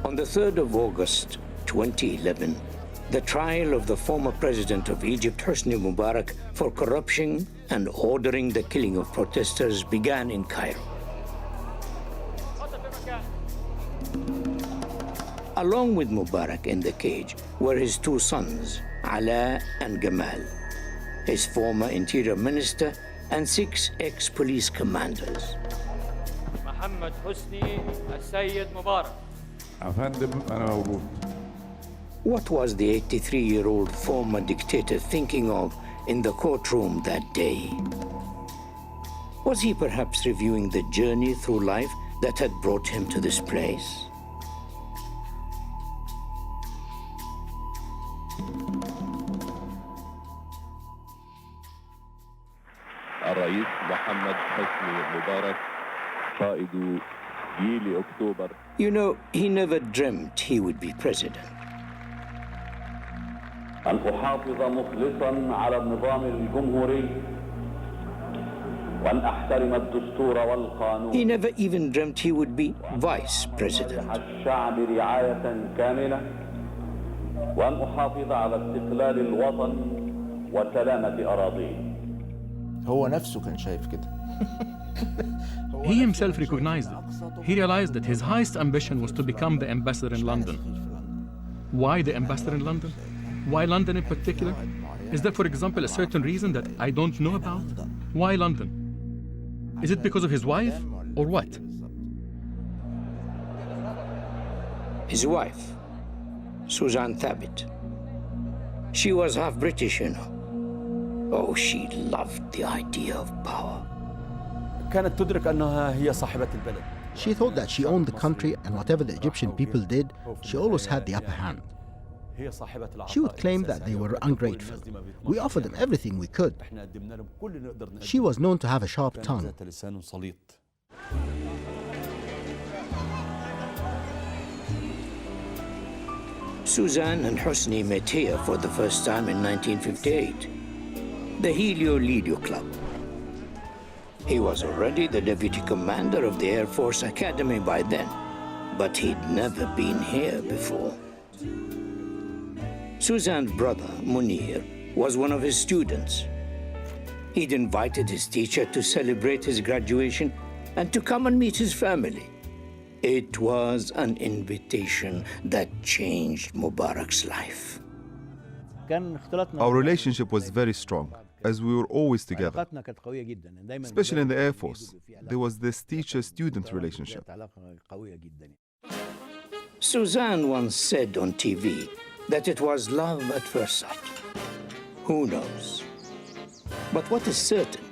On the 3rd of August 2011, the trial of the former president of Egypt, Hosni Mubarak, for corruption and ordering the killing of protesters began in Cairo. Along with Mubarak in the cage were his two sons, Ala and Gamal, his former interior minister, and 6 ex-police commanders. محمد حسني السيد مبارك. أفندم أنا موجود. What was the 83-year-old former dictator thinking of in the courtroom that day? Was he perhaps reviewing the journey through life that had brought him to this place? الرئيس محمد حسني مبارك قائد جيل أكتوبر. You know, he never dreamt he would be president. أن أحافظ مخلصاً على النظام الجمهوري وأن أحترم الدستور والقانون. He never even dreamt he would be vice president. الشعب رعاية كاملة وأن أحافظ على استقلال الوطن وسلامة أراضيه. هو نفسه كان شايف كده. He himself recognized it. He realized that his highest ambition was to become the ambassador in London. Why the ambassador in London? Why London in particular? Is there, for example, a certain reason that I don't know about? Why London? Is it because of his wife or what? His wife, Suzanne Thabit. She was half British, you know. Oh, she loved the idea of power. كانت تدرك أنها هي صاحبة البلد. She thought that she owned the country, and whatever the Egyptian people did, she always had the upper hand. She would claim that they were ungrateful. We offered them everything we could. She was known to have a sharp tongue. Suzanne and Hosni met here for the first time in 1958, the Helio Lidio Club. He was already the deputy commander of the Air Force Academy by then, but he'd never been here before. Suzanne's brother, Munir, was one of his students. He'd invited his teacher to celebrate his graduation and to come and meet his family. It was an invitation that changed Mubarak's life. Our relationship was very strong, as we were always together. Especially in the Air Force, there was this teacher-student relationship. Suzanne once said on TV that it was love at first sight. Who knows? But what is certain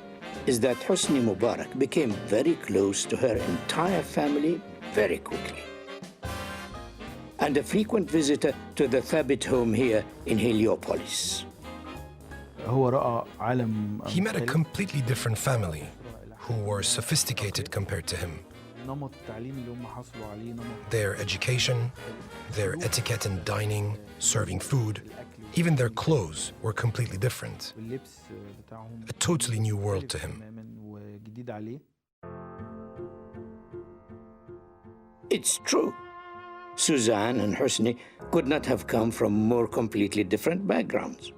is that Hosni Mubarak became very close to her entire family very quickly, and a frequent visitor to the Thabit home here in Heliopolis. He met a completely different family who were sophisticated compared to him. Their education, their etiquette in dining, serving food, even their clothes were completely different. A totally new world to him. It's true. Suzanne and Hosni could not have come from more completely different backgrounds.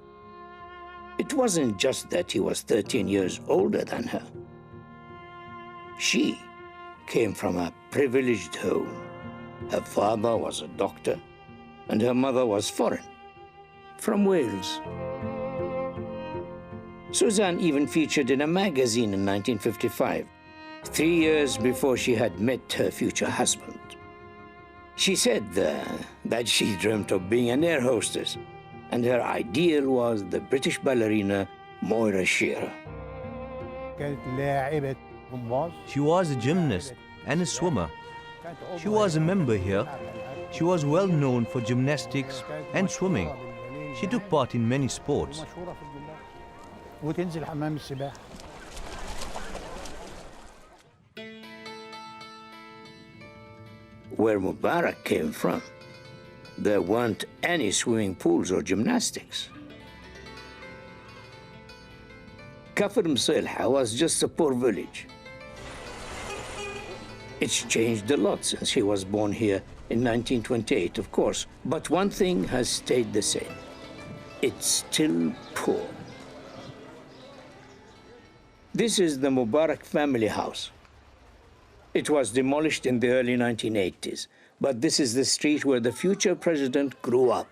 It wasn't just that he was 13 years older than her. She came from a privileged home. Her father was a doctor, and her mother was foreign, from Wales. Suzanne even featured in a magazine in 1955, 3 years before she had met her future husband. She said that she dreamt of being an air hostess, and her ideal was the British ballerina Moira Shearer. She was a gymnast and a swimmer. She was a member here. She was well known for gymnastics and swimming. She took part in many sports. Where Mubarak came from, there weren't any swimming pools or gymnastics. Kafr Mselha was just a poor village. It's changed a lot since he was born here in 1928, of course. But one thing has stayed the same. It's still poor. This is the Mubarak family house. It was demolished in the early 1980s, but this is the street where the future president grew up.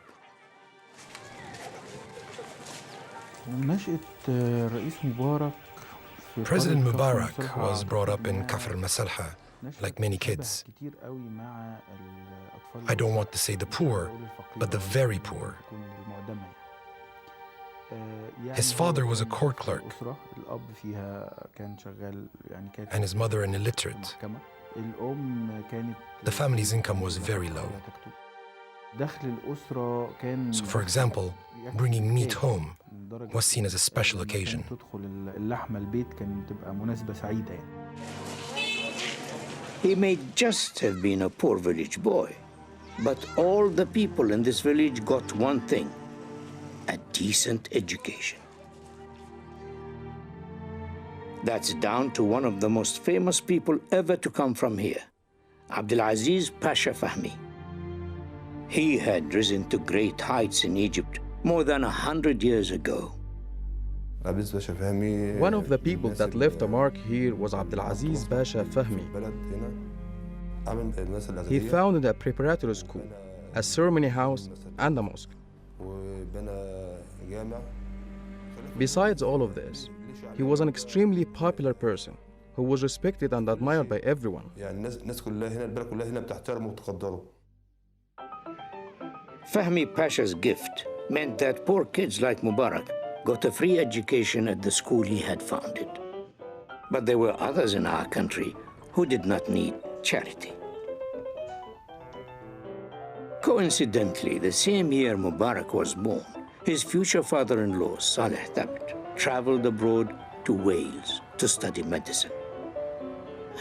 President Mubarak was brought up in Kafr al-Masalha, like many kids. I don't want to say the poor, but the very poor. His father was a court clerk, and his mother an illiterate. The family's income was very low. So, for example, bringing meat home was seen as a special occasion. He may just have been a poor village boy, but all the people in this village got one thing: a decent education. That's down to one of the most famous people ever to come from here, Abdulaziz Pasha Fahmi. He had risen to great heights in Egypt more than 100 years ago. One of the people that left a mark here was Abdulaziz Pasha Fahmi. He founded a preparatory school, a ceremony house, and a mosque. Besides all of this, he was an extremely popular person who was respected and admired by everyone. Fahmi Pasha's gift meant that poor kids like Mubarak got a free education at the school he had founded. But there were others in our country who did not need charity. Coincidentally, the same year Mubarak was born, his future father-in-law, Saleh Thabit, traveled abroad to Wales to study medicine.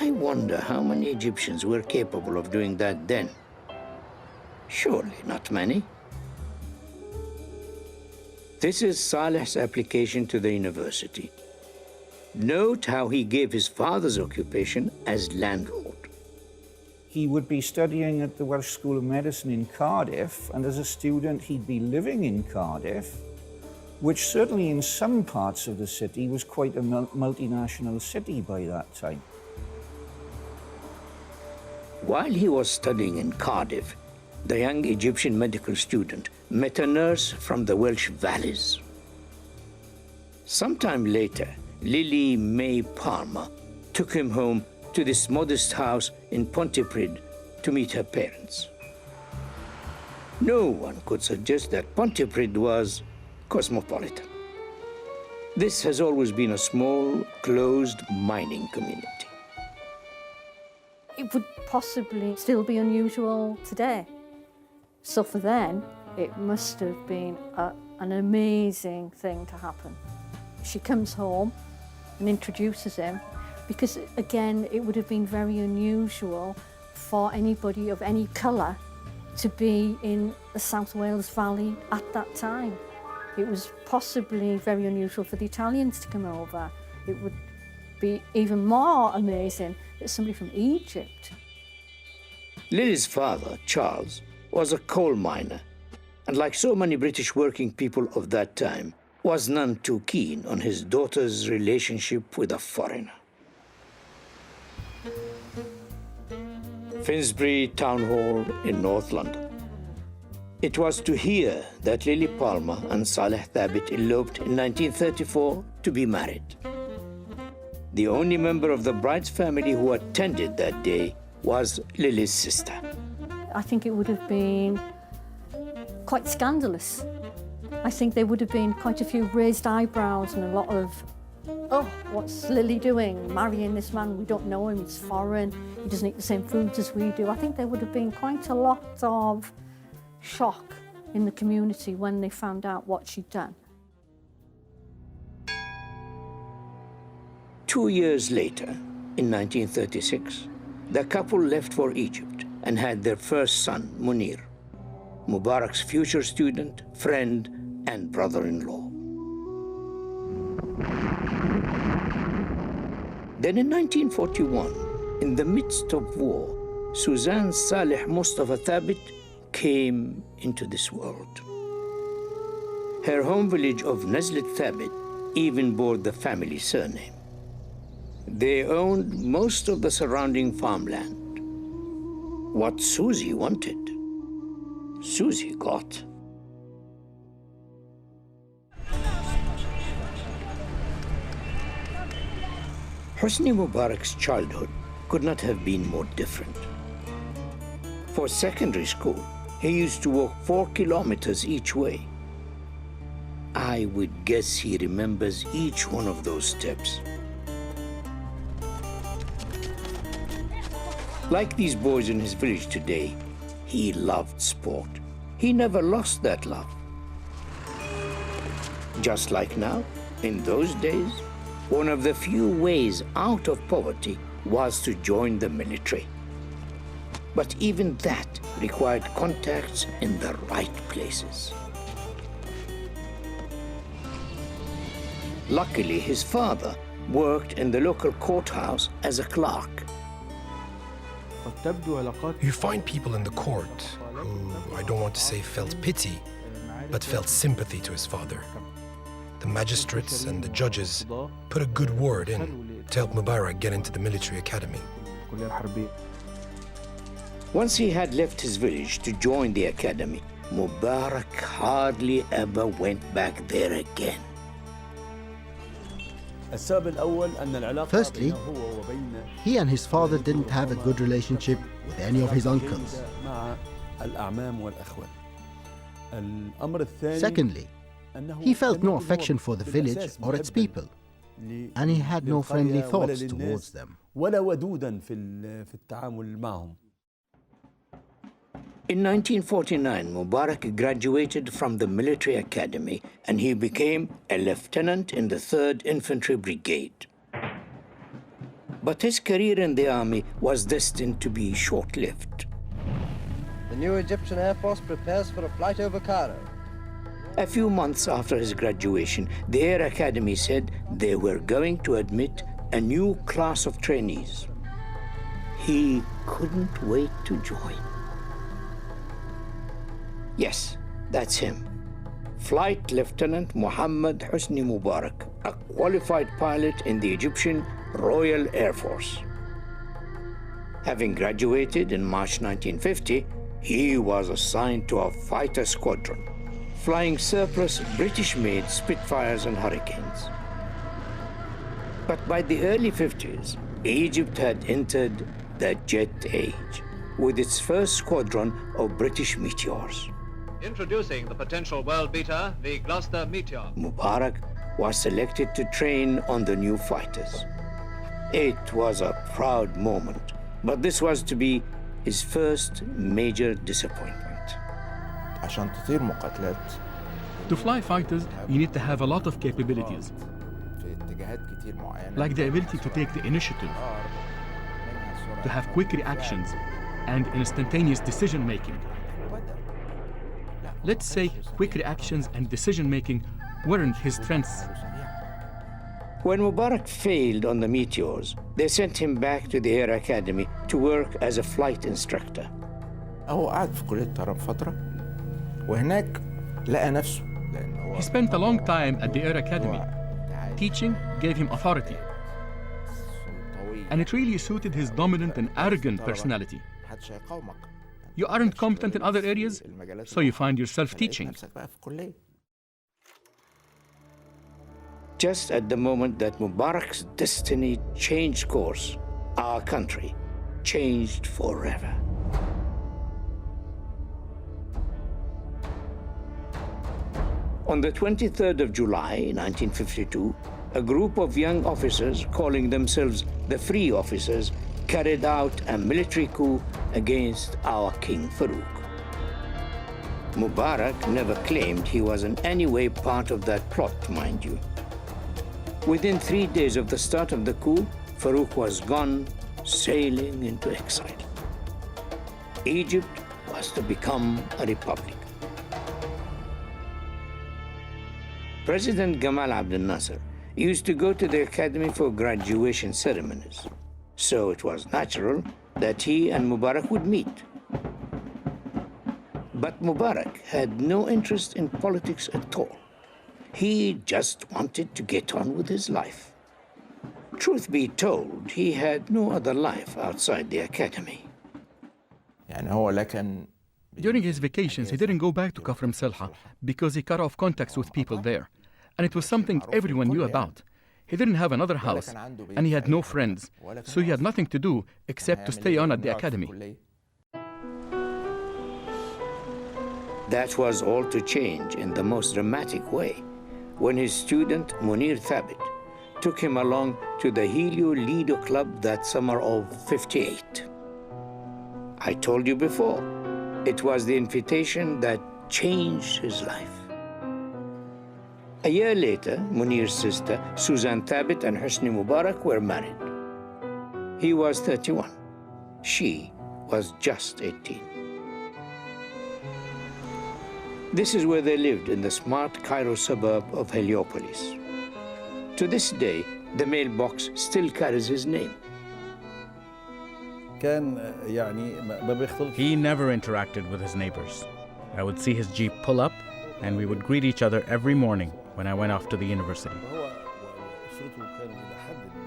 I wonder how many Egyptians were capable of doing that then. Surely not many. This is Saleh's application to the university. Note how he gave his father's occupation as landlord. He would be studying at the Welsh School of Medicine in Cardiff, and as a student he'd be living in Cardiff, which certainly in some parts of the city was quite a multinational city by that time. While he was studying in Cardiff, the young Egyptian medical student met a nurse from the Welsh valleys. Sometime later, Lily May Palmer took him home to this modest house in Pontypridd to meet her parents. No one could suggest that Pontypridd was cosmopolitan. This has always been a small, closed mining community. It would possibly still be unusual today. So for then, it must have been an amazing thing to happen. She comes home and introduces him, because again, it would have been very unusual for anybody of any colour to be in the South Wales Valley at that time. It was possibly very unusual for the Italians to come over. It would be even more amazing that somebody from Egypt. Lily's father, Charles, was a coal miner, and like so many British working people of that time, was none too keen on his daughter's relationship with a foreigner. Finsbury Town Hall in North London. It was to here that Lily Palmer and Saleh Thabit eloped in 1934 to be married. The only member of the bride's family who attended that day was Lily's sister. I think it would have been quite scandalous. I think there would have been quite a few raised eyebrows and a lot of, oh, what's Lily doing? Marrying this man, we don't know him, he's foreign, he doesn't eat the same foods as we do. I think there would have been quite a lot of shock in the community when they found out what she'd done. 2 years later, in 1936, the couple left for Egypt and had their first son, Munir, Mubarak's future student, friend, and brother-in-law. Then in 1941, In the midst of war, Suzanne Saleh Mustafa Thabit came into this world. Her home village of Nazlet Thabit even bore the family surname. They owned most of the surrounding farmland. What Susie wanted, Susie got. Hosni Mubarak's childhood could not have been more different. For secondary school, he used to walk 4 kilometers each way. I would guess he remembers each one of those steps. Like these boys in his village today, he loved sport. He never lost that love. Just like now, in those days, one of the few ways out of poverty was to join the military. But even that required contacts in the right places. Luckily, his father worked in the local courthouse as a clerk. You find people in the court who, I don't want to say felt pity, but felt sympathy to his father. The magistrates and the judges put a good word in to help Mubarak get into the military academy. Once he had left his village to join the academy, Mubarak hardly ever went back there again. Firstly, he and his father didn't have a good relationship with any of his uncles. Secondly, he felt no affection for the village or its people, and he had no friendly thoughts towards them. In 1949, Mubarak graduated from the military academy and he became a lieutenant in the 3rd Infantry Brigade. But his career in the army was destined to be short-lived. The new Egyptian Air Force prepares for a flight over Cairo. A few months after his graduation, the Air Academy said they were going to admit a new class of trainees. He couldn't wait to join. Yes, that's him. Flight Lieutenant Mohammed Hosni Mubarak, a qualified pilot in the Egyptian Royal Air Force. Having graduated in March 1950, he was assigned to a fighter squadron, flying surplus British-made Spitfires and Hurricanes. But by the early 50s, Egypt had entered the jet age with its first squadron of British Meteors. Introducing the potential world beater, the Gloucester Meteor. Mubarak was selected to train on the new fighters. It was a proud moment, but this was to be his first major disappointment. To fly fighters, you need to have a lot of capabilities, like the ability to take the initiative, to have quick reactions and instantaneous decision-making. Let's say quick reactions and decision-making weren't his strengths. When Mubarak failed on the Meteors, they sent him back to the Air Academy to work as a flight instructor. He spent a long time at the Air Academy. Teaching gave him authority, and it really suited his dominant and arrogant personality. You aren't competent in other areas, so you find yourself teaching. Just at the moment that Mubarak's destiny changed course, our country changed forever. On the 23rd of July, 1952, a group of young officers calling themselves the Free Officers carried out a military coup against our King Farouk. Mubarak never claimed he was in any way part of that plot, mind you. Within 3 days of the start of the coup, Farouk was gone, sailing into exile. Egypt was to become a republic. President Gamal Abdel Nasser used to go to the academy for graduation ceremonies. So it was natural that he and Mubarak would meet. But Mubarak had no interest in politics at all. He just wanted to get on with his life. Truth be told, he had no other life outside the academy. During his vacations, he didn't go back to Kafr Mselha because he cut off contacts with people there. And it was something everyone knew about. He didn't have another house, and he had no friends, so he had nothing to do except to stay on at the academy. That was all to change in the most dramatic way when his student Munir Thabit took him along to the Helio Lido Club that summer of '58. I told you before, it was the invitation that changed his life. A year later, Munir's sister, Suzanne Thabit, and Hosni Mubarak were married. He was 31. She was just 18. This is where they lived, in the smart Cairo suburb of Heliopolis. To this day, the mailbox still carries his name. He never interacted with his neighbors. I would see his Jeep pull up, and we would greet each other every morning when I went off to the university.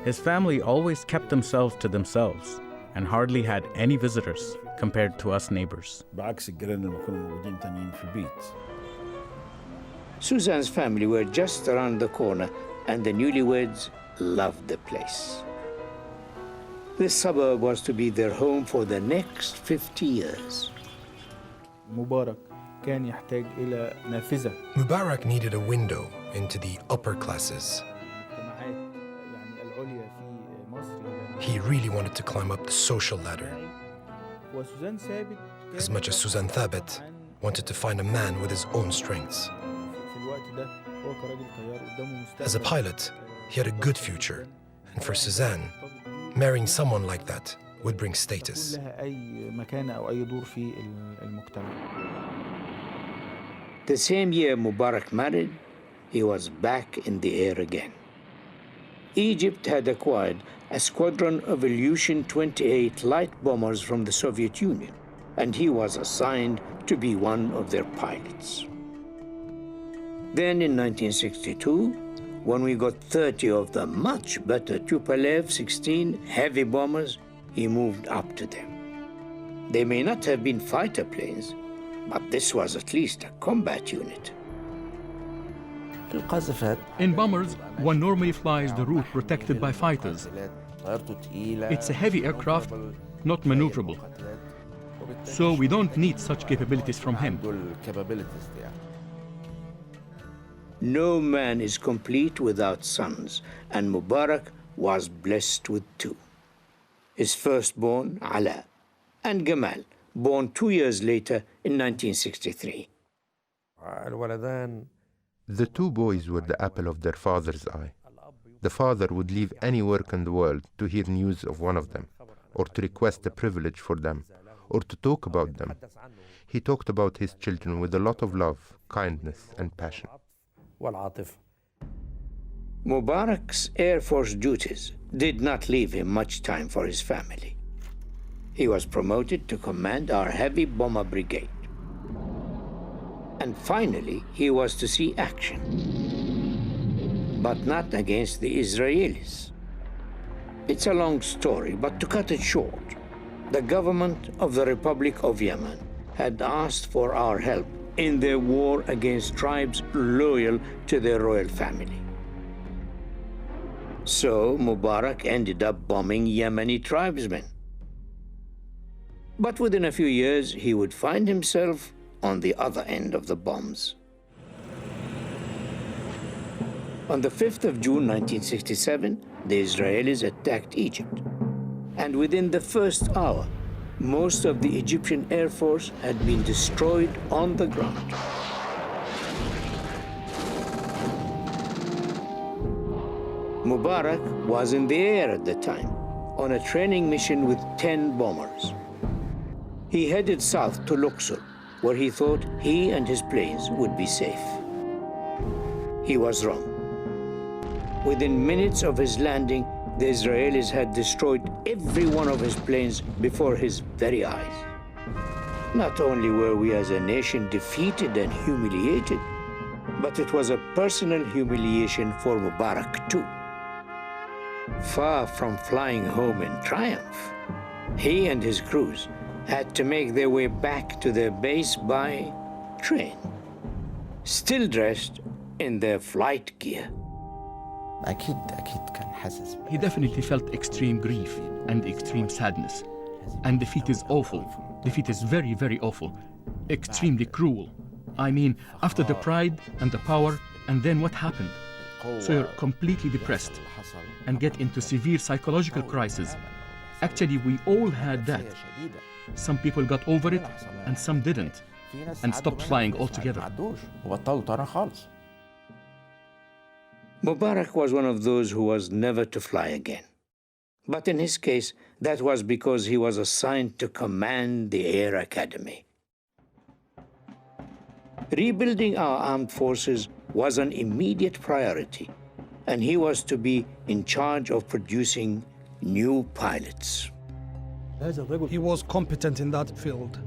His family always kept themselves to themselves and hardly had any visitors compared to us neighbors. Suzanne's family were just around the corner, and the newlyweds loved the place. This suburb was to be their home for the next 50 years. مبارك كان يحتاج إلى نافذة. Mubarak needed a window into the upper classes. He really wanted to climb up the social ladder. As much as Suzanne Thabit wanted to find a man with his own strengths. As a pilot, he had a good future, and for Suzanne, marrying someone like that would bring status. The same year Mubarak married, he was back in the air again. Egypt had acquired a squadron of Ilyushin 28 light bombers from the Soviet Union, and he was assigned to be one of their pilots. Then in 1962, when we got 30 of the much better Tupolev 16 heavy bombers, he moved up to them. They may not have been fighter planes, but this was at least a combat unit. In bombers, one normally flies the route protected by fighters. It's a heavy aircraft, not maneuverable. So we don't need such capabilities from him. No man is complete without sons, and Mubarak was blessed with two. His firstborn, Ala, and Gamal, born 2 years later in 1963. The two boys were the apple of their father's eye. The father would leave any work in the world to hear news of one of them, or to request a privilege for them, or to talk about them. He talked about his children with a lot of love, kindness, and passion. Mubarak's Air Force duties did not leave him much time for his family. He was promoted to command our heavy bomber brigade. And finally, he was to see action. But not against the Israelis. It's a long story, but to cut it short, the government of the Republic of Yemen had asked for our help in their war against tribes loyal to their royal family. So Mubarak ended up bombing Yemeni tribesmen. But within a few years, he would find himself on the other end of the bombs. On the 5th of June 1967, the Israelis attacked Egypt. And within the first hour, most of the Egyptian Air Force had been destroyed on the ground. Mubarak was in the air at the time, on a training mission with 10 bombers. He headed south to Luxor, where he thought he and his planes would be safe. He was wrong. Within minutes of his landing, the Israelis had destroyed every one of his planes before his very eyes. Not only were we as a nation defeated and humiliated, but it was a personal humiliation for Mubarak too. Far from flying home in triumph, he and his crews had to make their way back to their base by train, still dressed in their flight gear. He definitely felt extreme grief and extreme sadness. And defeat is awful. Defeat is very, very awful. Extremely cruel. I mean, after the pride and the power, and then what happened? So you're completely depressed and get into severe psychological crisis. Actually, we all had that. Some people got over it and some didn't, and stopped flying altogether. Mubarak was one of those who was never to fly again. But in his case, that was because he was assigned to command the Air Academy. Rebuilding our armed forces was an immediate priority, and he was to be in charge of producing new pilots. He was competent in that field.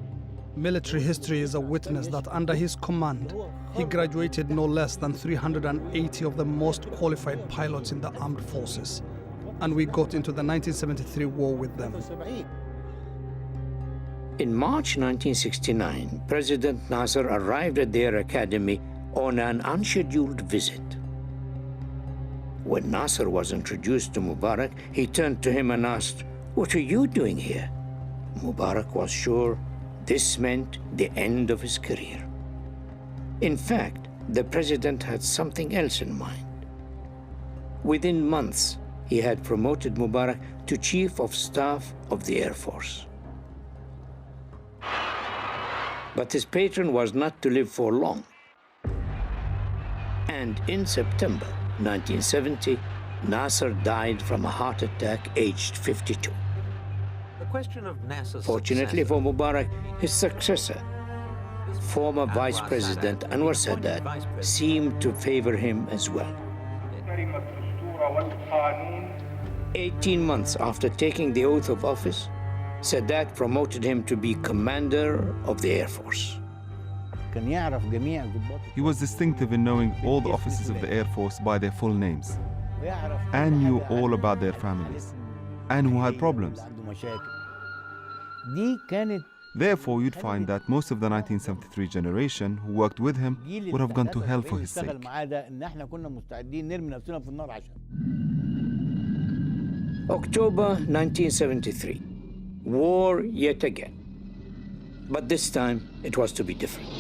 Military history is a witness that under his command, he graduated no less than 380 of the most qualified pilots in the armed forces, and we got into the 1973 war with them. In March 1969, President Nasser arrived at their academy on an unscheduled visit. When Nasser was introduced to Mubarak, he turned to him and asked, "What are you doing here?" Mubarak was sure this meant the end of his career. In fact, the president had something else in mind. Within months, he had promoted Mubarak to Chief of Staff of the Air Force. But his patron was not to live for long. And in September 1970, Nasser died from a heart attack aged 52. The question of Nasser's Fortunately for Mubarak, his successor, former Vice President Anwar Sadat, seemed to favor him as well. 18 months after taking the oath of office, Sadat promoted him to be commander of the Air Force. He was distinctive in knowing all the officers of the Air Force by their full names, and knew all about their families, and who had problems. Therefore, you'd find that most of the 1973 generation who worked with him would have gone to hell for his sake. October 1973, war yet again. But this time, it was to be different.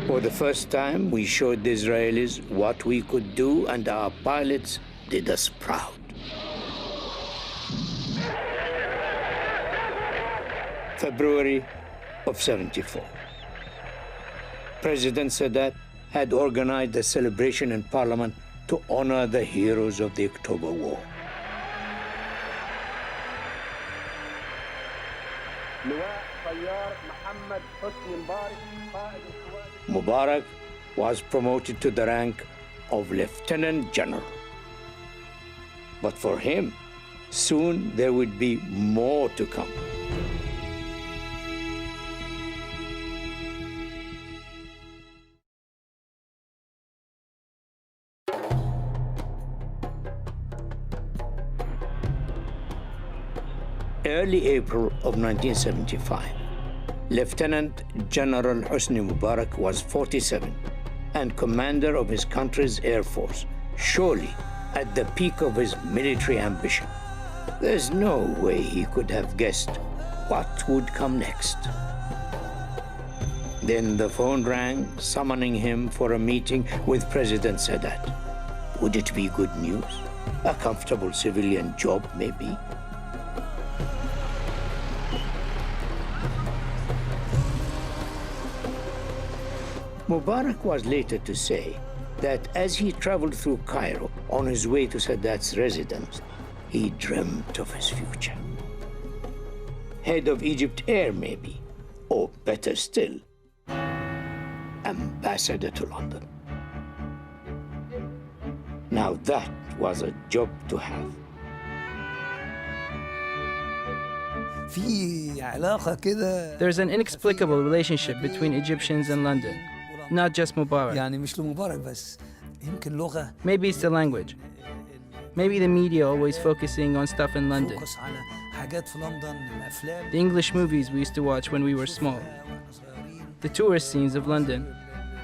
For the first time, we showed the Israelis what we could do, and our pilots did us proud. February of 74. President Sadat had organized a celebration in Parliament to honor the heroes of the October War. Mubarak was promoted to the rank of Lieutenant General. But for him, soon there would be more to come. Early April of 1975, Lieutenant General Hosni Mubarak was 47 and commander of his country's Air Force, surely at the peak of his military ambition. There's no way he could have guessed what would come next. Then the phone rang, summoning him for a meeting with President Sadat. Would it be good news? A comfortable civilian job, maybe? Mubarak was later to say that as he traveled through Cairo on his way to Sadat's residence, he dreamt of his future. Head of Egypt Air, maybe, or better still, ambassador to London. Now that was a job to have. There's an inexplicable relationship between Egyptians and London, not just Mubarak. Maybe it's the language. Maybe the media always focusing on stuff in London. The English movies we used to watch when we were small. The tourist scenes of London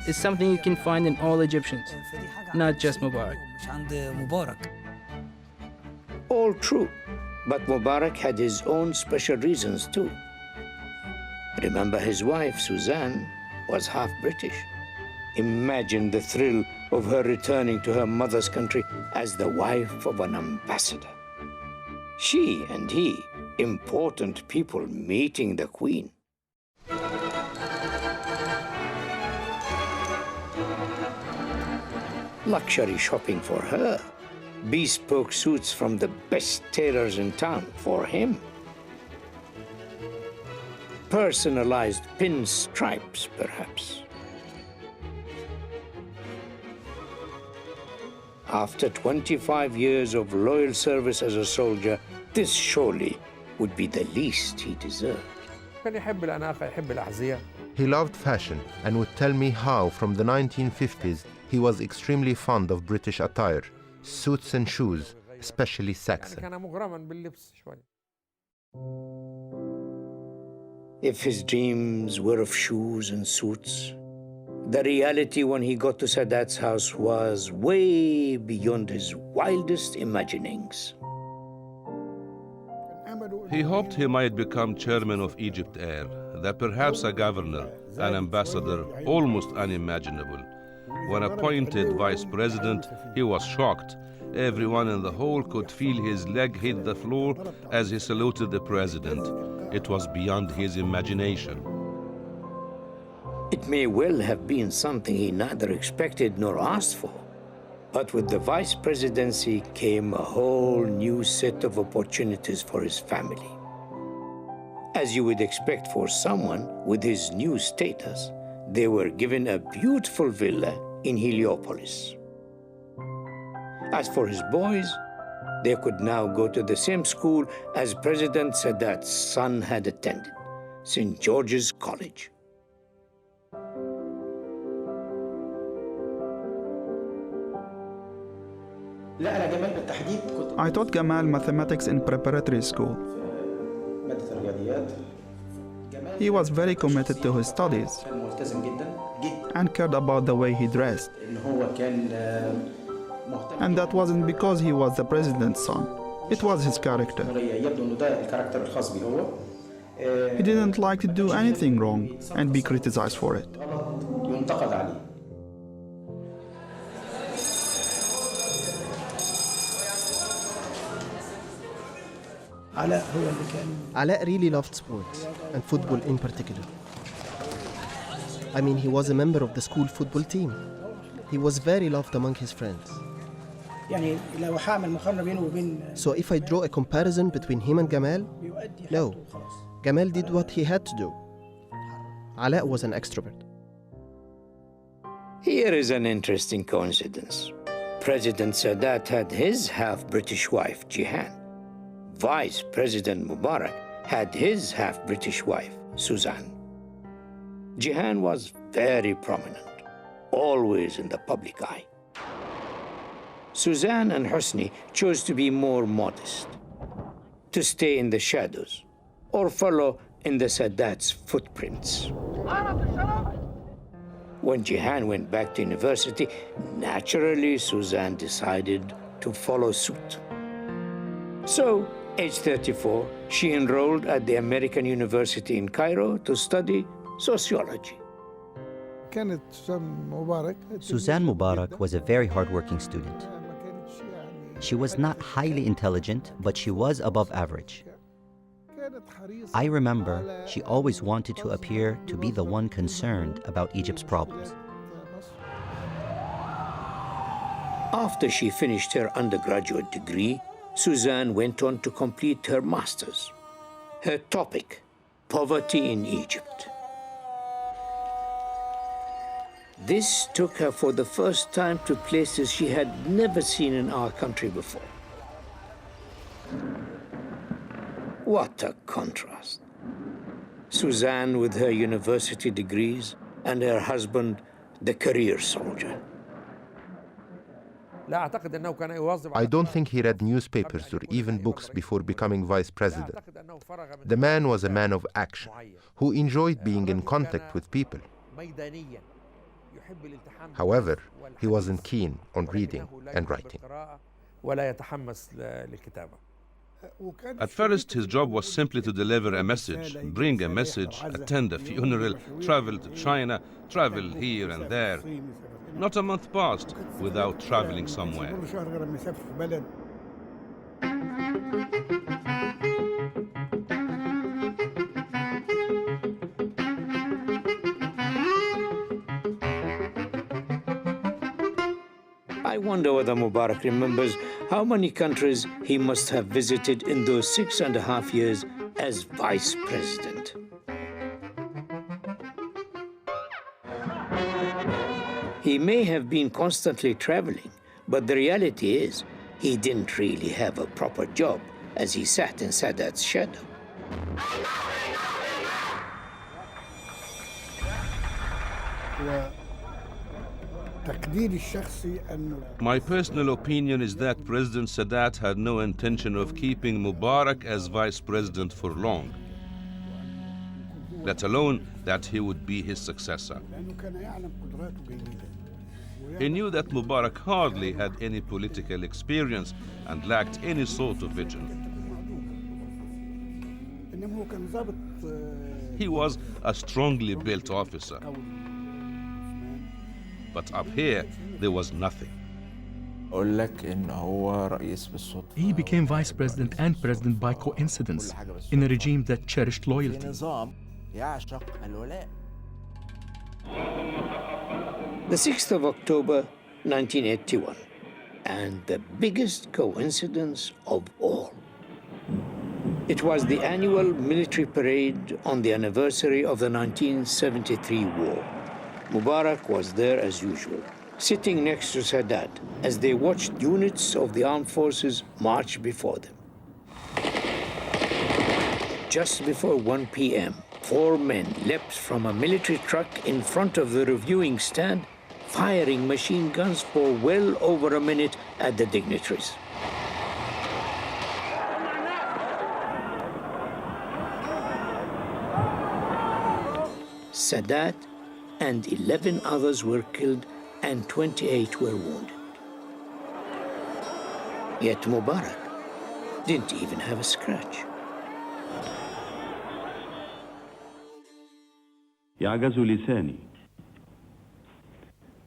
is something you can find in all Egyptians, not just Mubarak. All true, but Mubarak had his own special reasons too. Remember, his wife, Suzanne, was half British. Imagine the thrill of her returning to her mother's country as the wife of an ambassador. She and he, important people meeting the Queen. Luxury shopping for her. Bespoke suits from the best tailors in town for him. Personalized pinstripes, perhaps. After 25 years of loyal service as a soldier, this surely would be the least he deserved. He loved fashion and would tell me how, from the 1950s, he was extremely fond of British attire, suits and shoes, especially Saxon. If his dreams were of shoes and suits, the reality when he got to Sadat's house was way beyond his wildest imaginings. He hoped he might become chairman of Egypt Air, that perhaps a governor, an ambassador, almost unimaginable. When appointed vice president, he was shocked. Everyone in the hall could feel his leg hit the floor as he saluted the president. It was beyond his imagination. It may well have been something he neither expected nor asked for. But with the vice presidency came a whole new set of opportunities for his family. As you would expect for someone with his new status, they were given a beautiful villa in Heliopolis. As for his boys, they could now go to the same school as President Sadat's son had attended, St. George's College. I taught Gamal mathematics in preparatory school. He was very committed to his studies and cared about the way he dressed. And that wasn't because he was the president's son. It was his character. He didn't like to do anything wrong and be criticized for it. Ala really loved sports, and football in particular. I mean, he was a member of the school football team. He was very loved among his friends. So if I draw a comparison between him and Gamal, no. Gamal did what he had to do. Ala was an extrovert. Here is an interesting coincidence. President Sadat had his half-British wife, Jihan. Vice President Mubarak had his half-British wife, Suzanne. Jihan was very prominent, always in the public eye. Suzanne and Hosni chose to be more modest, to stay in the shadows, or follow in the Sadat's footprints. When Jihan went back to university, naturally Suzanne decided to follow suit. So, age 34, she enrolled at the American University in Cairo to study sociology. Suzanne Mubarak was a very hardworking student. She was not highly intelligent, but she was above average. I remember she always wanted to appear to be the one concerned about Egypt's problems. After she finished her undergraduate degree, Suzanne went on to complete her master's. Her topic, poverty in Egypt. This took her for the first time to places she had never seen in our country before. What a contrast. Suzanne with her university degrees and her husband, the career soldier. I don't think he read newspapers or even books before becoming vice president. The man was a man of action, who enjoyed being in contact with people. However, he wasn't keen on reading and writing. At first, his job was simply to deliver a message, bring a message, attend a funeral, travel to China, travel here and there. Not a month passed without traveling somewhere. I wonder whether Mubarak remembers how many countries he must have visited in those 6.5 years as vice president. He may have been constantly traveling, but the reality is he didn't really have a proper job as he sat in Sadat's shadow. My personal opinion is that President Sadat had no intention of keeping Mubarak as vice president for long, let alone that he would be his successor. He knew that Mubarak hardly had any political experience and lacked any sort of vision. He was a strongly built officer. But up here, there was nothing. He became vice president and president by coincidence in a regime that cherished loyalty. The 6th of October, 1981, and the biggest coincidence of all. It was the annual military parade on the anniversary of the 1973 war. Mubarak was there as usual, sitting next to Sadat as they watched units of the armed forces march before them. Just before 1 p.m., 4 men leapt from a military truck in front of the reviewing stand, firing machine guns for well over a minute at the dignitaries. Sadat and 11 others were killed and 28 were wounded. Yet Mubarak didn't even have a scratch. يعجز لساني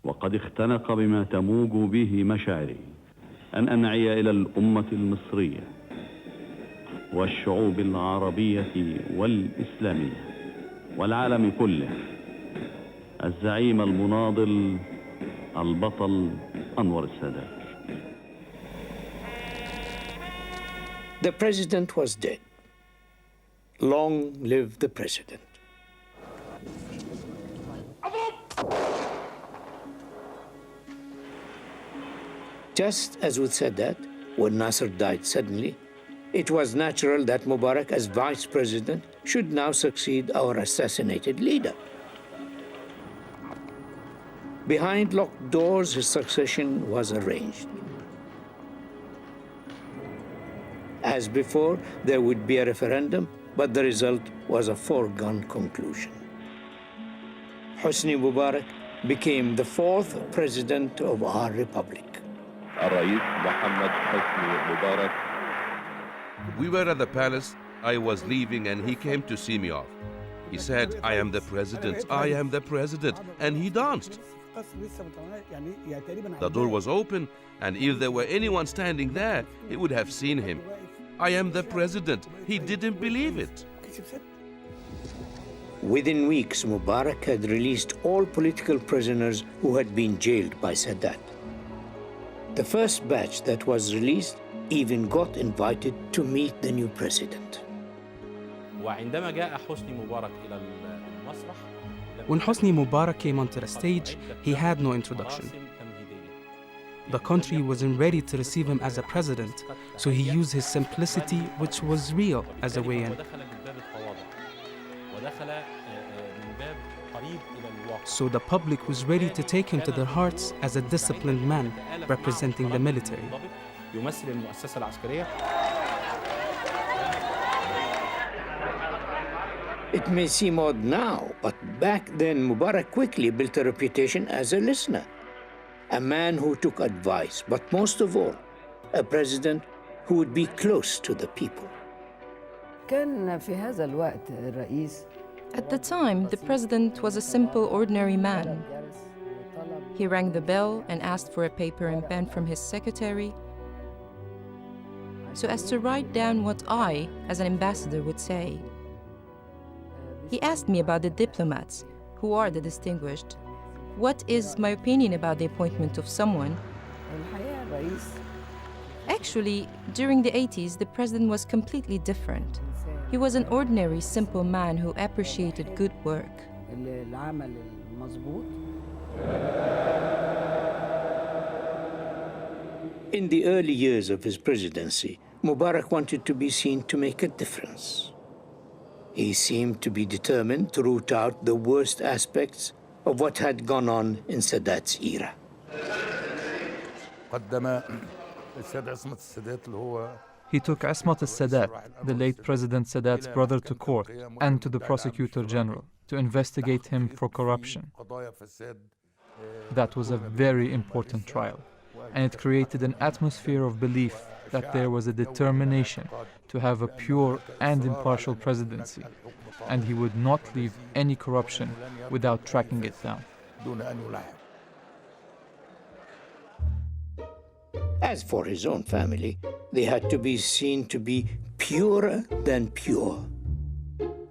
وقد اختنق بما تموج به مشاعري أن أنعي إلى الأمة المصرية والشعوب العربية والإسلامية والعالم كله الزعيم المناضل البطل أنور السادات. The president was dead. Long live the president. Just as with Sadat, when Nasser died suddenly, it was natural that Mubarak, as vice president, should now succeed our assassinated leader. Behind locked doors, his succession was arranged. As before, there would be a referendum, but the result was a foregone conclusion. Hosni Mubarak became the 4th president of our republic. We were at the palace. I was leaving and he came to see me off. He said, "I am the president, I am the president," and he danced. The door was open, and if there were anyone standing there, he would have seen him. "I am the president." He didn't believe it. Within weeks, Mubarak had released all political prisoners who had been jailed by Sadat. The first batch that was released even got invited to meet the new president. When Hosni Mubarak came onto the stage, he had no introduction. The country wasn't ready to receive him as a president, so he used his simplicity, which was real, as a way in. So the public was ready to take him to their hearts as a disciplined man representing the military. It may seem odd now, but back then Mubarak quickly built a reputation as a listener, a man who took advice, but most of all, a president who would be close to the people. At the time, the president was a simple, ordinary man. He rang the bell and asked for a paper and pen from his secretary so as to write down what I, as an ambassador, would say. He asked me about the diplomats, who are the distinguished. What is my opinion about the appointment of someone? Actually, during the 80s, the president was completely different. He was an ordinary, simple man who appreciated good work. In the early years of his presidency, Mubarak wanted to be seen to make a difference. He seemed to be determined to root out the worst aspects of what had gone on in Sadat's era. He took Asmat al-Sadat, the late President Sadat's brother, to court and to the Prosecutor General to investigate him for corruption. That was a very important trial, and it created an atmosphere of belief that there was a determination to have a pure and impartial presidency, and he would not leave any corruption without tracking it down. As for his own family, they had to be seen to be purer than pure.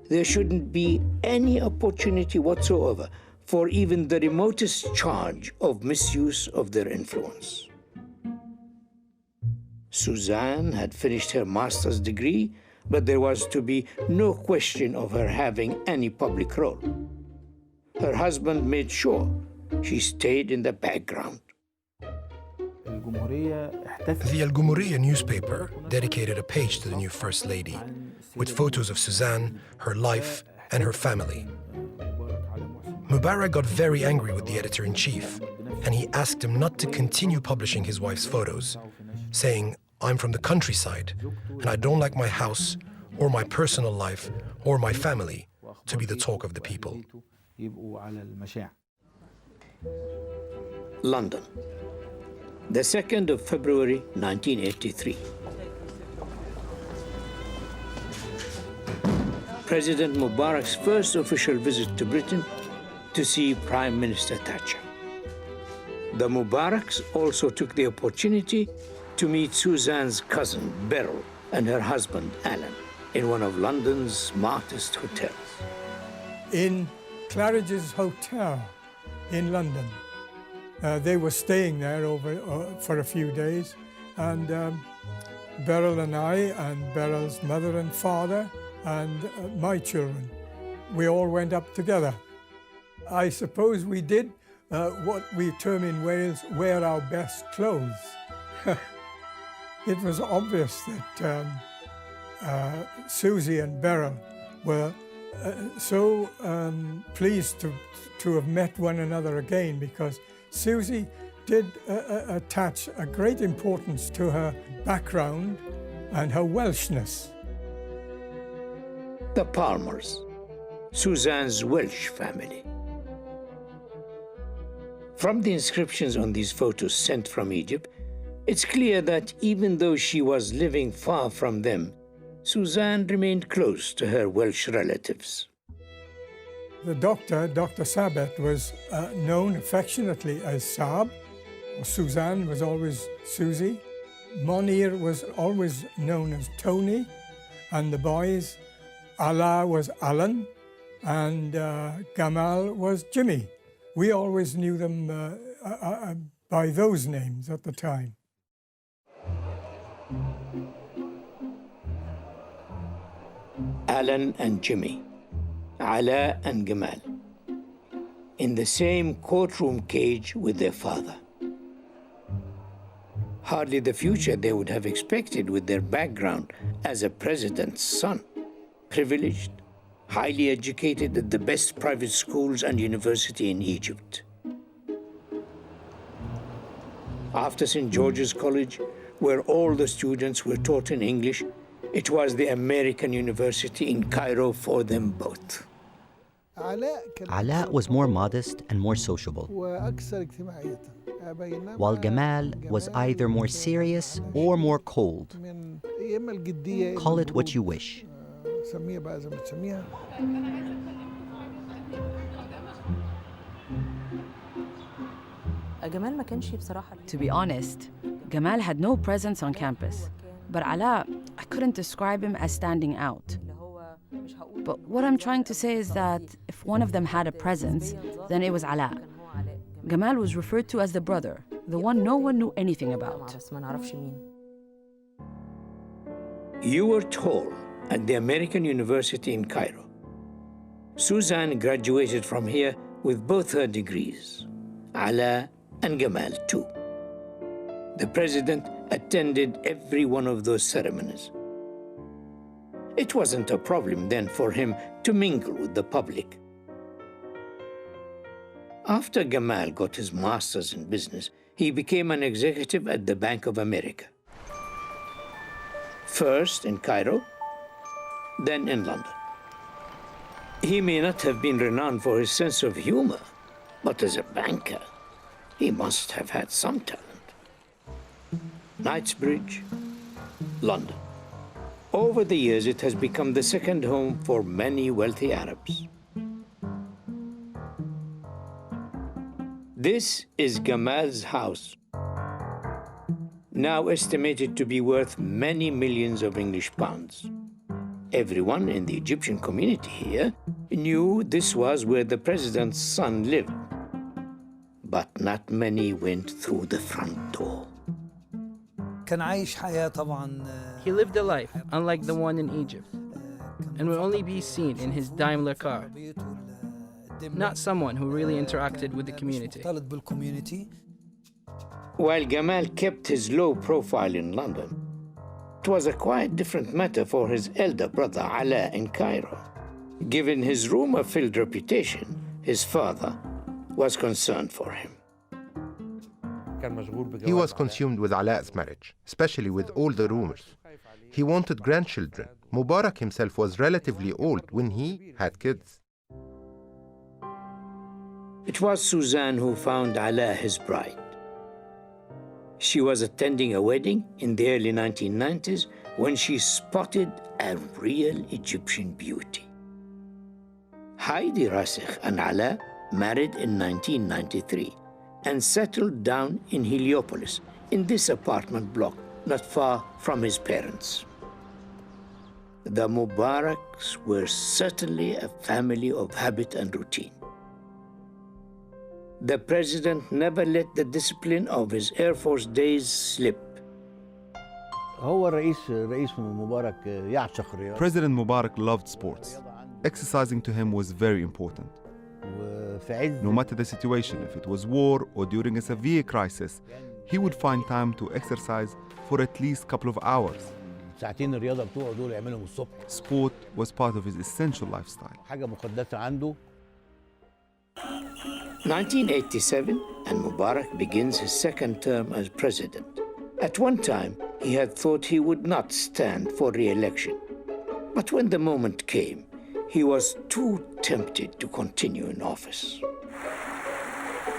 There shouldn't be any opportunity whatsoever for even the remotest charge of misuse of their influence. Suzanne had finished her master's degree, but there was to be no question of her having any public role. Her husband made sure she stayed in the background. The Al Gumuriya newspaper dedicated a page to the new First Lady, with photos of Suzanne, her life, and her family. Mubarak got very angry with the editor-in-chief, and he asked him not to continue publishing his wife's photos, saying, "I'm from the countryside, and I don't like my house, or my personal life, or my family to be the talk of the people." London, the 2nd of February, 1983. President Mubarak's first official visit to Britain to see Prime Minister Thatcher. The Mubaraks also took the opportunity to meet Suzanne's cousin, Beryl, and her husband, Alan, in one of London's smartest hotels. In Claridge's Hotel in London. They were staying there for a few days, and Beryl and I, and Beryl's mother and father, and my children, we all went up together. I suppose we did what we term in Wales, wear our best clothes. It was obvious that Susie and Beryl were so pleased to have met one another again, because Susie did attach a great importance to her background and her Welshness. The Palmers, Suzanne's Welsh family. From the inscriptions on these photos sent from Egypt, it's clear that even though she was living far from them, Suzanne remained close to her Welsh relatives. The doctor, Dr. Sabet, was known affectionately as Saab. Suzanne was always Susie. Monir was always known as Tony. And the boys, Allah was Alan, and Gamal was Jimmy. We always knew them by those names at the time. Alan and Jimmy, Ala and Gamal, in the same courtroom cage with their father. Hardly the future they would have expected with their background as a president's son. Privileged, highly educated at the best private schools and university in Egypt. After St. George's College, where all the students were taught in English, it was the American University in Cairo for them both. Ala was more modest and more sociable, while Gamal was either more serious or more cold. Call it what you wish. To be honest, Gamal had no presence on campus. But Ala, I couldn't describe him as standing out. But what I'm trying to say is that if one of them had a presence, then it was Ala. Gamal was referred to as the brother, the one no one knew anything about. You were tall at the American University in Cairo. Suzanne graduated from here with both her degrees, Ala and Gamal too. The president attended every one of those ceremonies. It wasn't a problem then for him to mingle with the public. After Gamal got his master's in business, he became an executive at the Bank of America. First in Cairo, then in London. He may not have been renowned for his sense of humor, but as a banker, he must have had some talent. Knightsbridge, London. Over the years, it has become the second home for many wealthy Arabs. This is Gamal's house, now estimated to be worth many millions of English pounds. Everyone in the Egyptian community here knew this was where the president's son lived, but not many went through the front door. He lived a life unlike the one in Egypt, and would only be seen in his Daimler car. Not someone who really interacted with the community. While Gamal kept his low profile in London, it was a quite different matter for his elder brother Ala in Cairo. Given his rumor-filled reputation, his father was concerned for him. He was consumed with Ala's marriage, especially with all the rumors. He wanted grandchildren. Mubarak himself was relatively old when he had kids. It was Suzanne who found Ala his bride. She was attending a wedding in the early 1990s when she spotted a real Egyptian beauty. Heidi Rasikh and Ala married in 1993 and settled down in Heliopolis, in this apartment block not far from his parents. The Mubaraks were certainly a family of habit and routine. The president never let the discipline of his Air Force days slip. President Mubarak loved sports. Exercising to him was very important. No matter the situation, if it was war or during a severe crisis, he would find time to exercise for at least a couple of hours. Sport was part of his essential lifestyle. 1987, and Mubarak begins his second term as president. At one time, he had thought he would not stand for re-election. But when the moment came, he was too tempted to continue in office.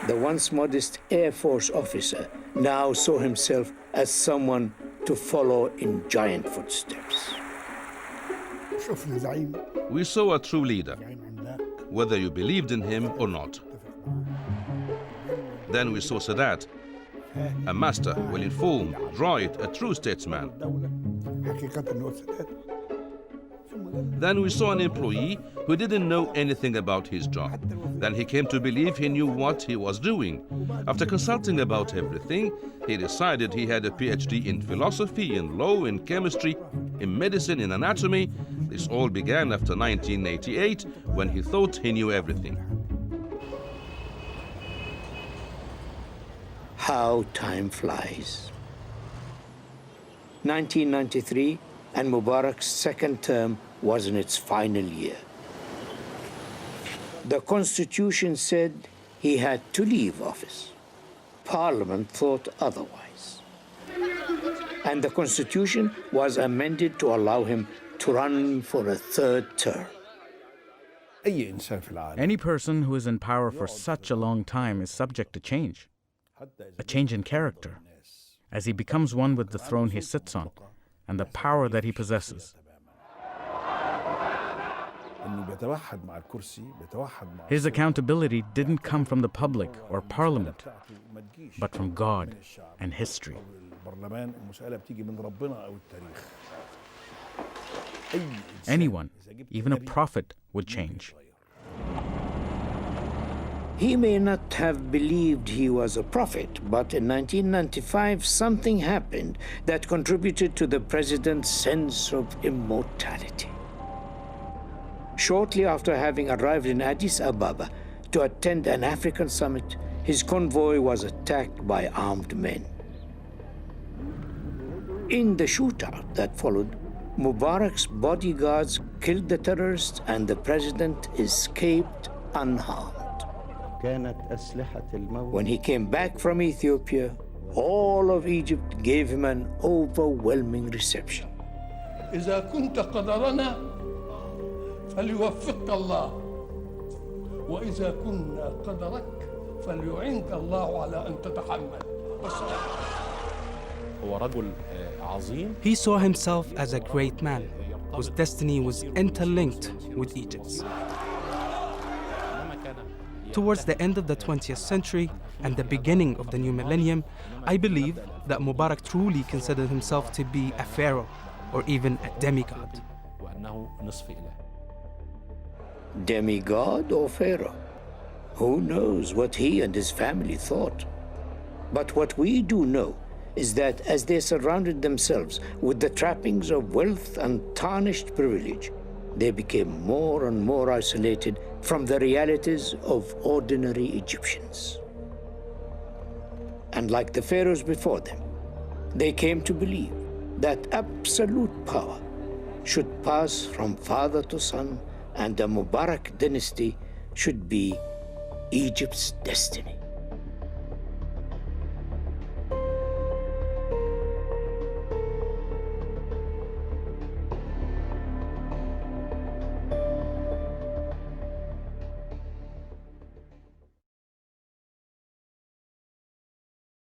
The once modest Air Force officer now saw himself as someone to follow in giant footsteps. We saw a true leader, whether you believed in him or not. Then we saw Sadat, a master, well-informed, right, a true statesman. Then we saw an employee who didn't know anything about his job. Then he came to believe he knew what he was doing. After consulting about everything, he decided he had a PhD in philosophy, in law, in chemistry, in medicine, in anatomy. This all began after 1988, when he thought he knew everything. How time flies. 1993, and Mubarak's second term was in its final year. The constitution said he had to leave office. Parliament thought otherwise. And the constitution was amended to allow him to run for a third term. Any person who is in power for such a long time is subject to change, a change in character, as he becomes one with the throne he sits on and the power that he possesses. His accountability didn't come from the public or parliament, but from God and history. Anyone, even a prophet, would change. He may not have believed he was a prophet, but in 1995, something happened that contributed to the president's sense of immortality. Shortly after having arrived in Addis Ababa to attend an African summit, his convoy was attacked by armed men. In the shootout that followed, Mubarak's bodyguards killed the terrorists and the president escaped unharmed. When he came back from Ethiopia, all of Egypt gave him an overwhelming reception. إذا كنت قدرنا فليوفقك الله وإذا كنا قدرك فليعينك الله على أن تتحمل. He saw himself as a great man whose destiny was interlinked with Egypt's. Towards the end of the 20th century and the beginning of the new millennium, I believe that Mubarak truly considered himself to be a pharaoh or even a demigod. Demigod or pharaoh? Who knows what he and his family thought? But what we do know is that as they surrounded themselves with the trappings of wealth and tarnished privilege, they became more and more isolated from the realities of ordinary Egyptians. And like the pharaohs before them, they came to believe that absolute power should pass from father to son, and the Mubarak dynasty should be Egypt's destiny.